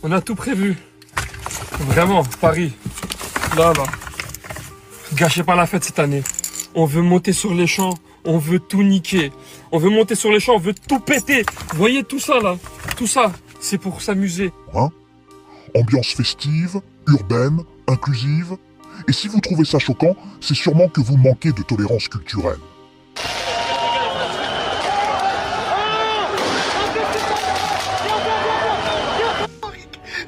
On a tout prévu. Vraiment, Paris. Là. Gâchez pas la fête cette année. On veut monter sur les champs. On veut tout niquer. On veut monter sur les champs. On veut tout péter. Vous voyez tout ça là? Tout ça, c'est pour s'amuser. Hein? Ambiance festive, urbaine, inclusive. Et si vous trouvez ça choquant, c'est sûrement que vous manquez de tolérance culturelle.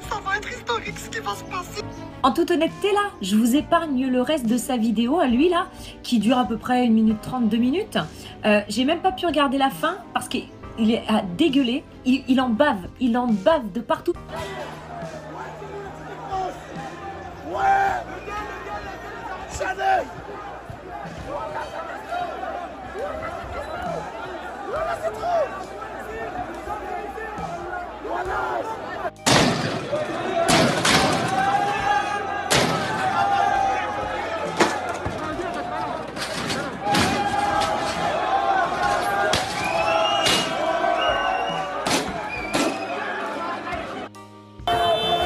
Ça va être historique ce qui va se passer. En toute honnêteté là, je vous épargne le reste de sa vidéo à lui là, qui dure à peu près 1 minute 30, 2 minutes. J'ai même pas pu regarder la fin parce qu'il est à dégueuler, il en bave de partout. Chanel.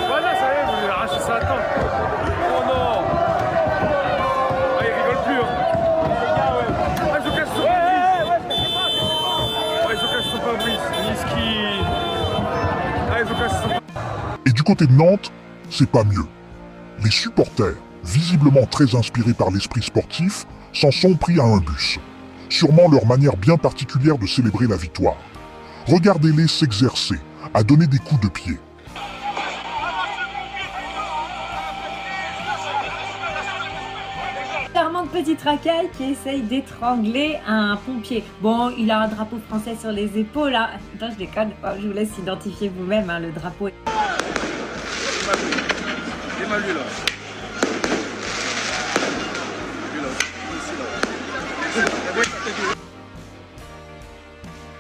Voilà, ça y est, vous lui arrachez ça à temps. Oh non. Ah, il rigole plus. Hein. Ah, je cache son Fabrice. Ouais, je cache son Fabrice. Niski. Ah, je cache son. Et du côté de Nantes, c'est pas mieux. Les supporters, visiblement très inspirés par l'esprit sportif, s'en sont pris à un bus. Sûrement leur manière bien particulière de célébrer la victoire. Regardez-les s'exercer, à donner des coups de pied. Charmante petite racaille qui essaye d'étrangler un pompier. Bon, il a un drapeau français sur les épaules là. Attends, je déconne, je vous laisse identifier vous-même hein, le drapeau. C'est mal lui là.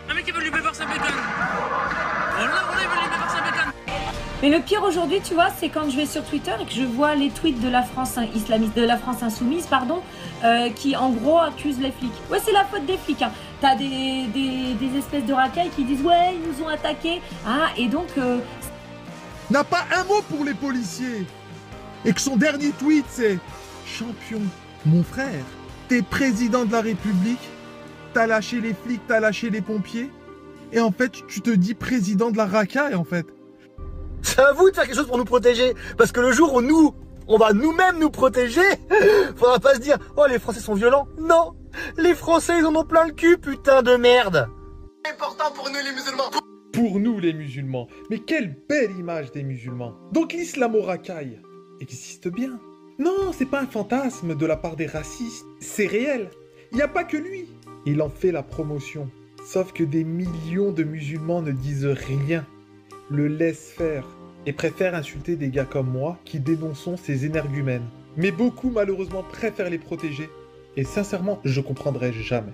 Un mec qui veut lui faire sa bécane. Oh là, il veut lui faire sa bécane. Mais le pire aujourd'hui, tu vois, c'est quand je vais sur Twitter et que je vois les tweets de la France islamiste, de la France insoumise, pardon, qui en gros accusent les flics. Ouais, c'est la faute des flics. Hein. T'as des espèces de racailles qui disent ouais, ils nous ont attaqués. Ah, et donc. N'a pas un mot pour les policiers. Et que son dernier tweet, c'est champion, mon frère, t'es président de la République, t'as lâché les flics, t'as lâché les pompiers, et en fait, tu te dis président de la racaille, en fait. C'est à vous de faire quelque chose pour nous protéger. Parce que le jour où on va nous-mêmes nous protéger, faudra pas se dire « Oh, les Français sont violents ». Non, les Français, ils en ont plein le cul, putain de merde. C'est important pour nous les musulmans. Pour nous, les musulmans. Mais quelle belle image des musulmans. Donc l'islamo-racaille existe bien. Non, c'est pas un fantasme de la part des racistes. C'est réel. Il n'y a pas que lui. Il en fait la promotion. Sauf que des millions de musulmans ne disent rien, le laissent faire et préfèrent insulter des gars comme moi qui dénonçons ces énergumènes. Mais beaucoup malheureusement préfèrent les protéger. Et sincèrement, je comprendrai jamais.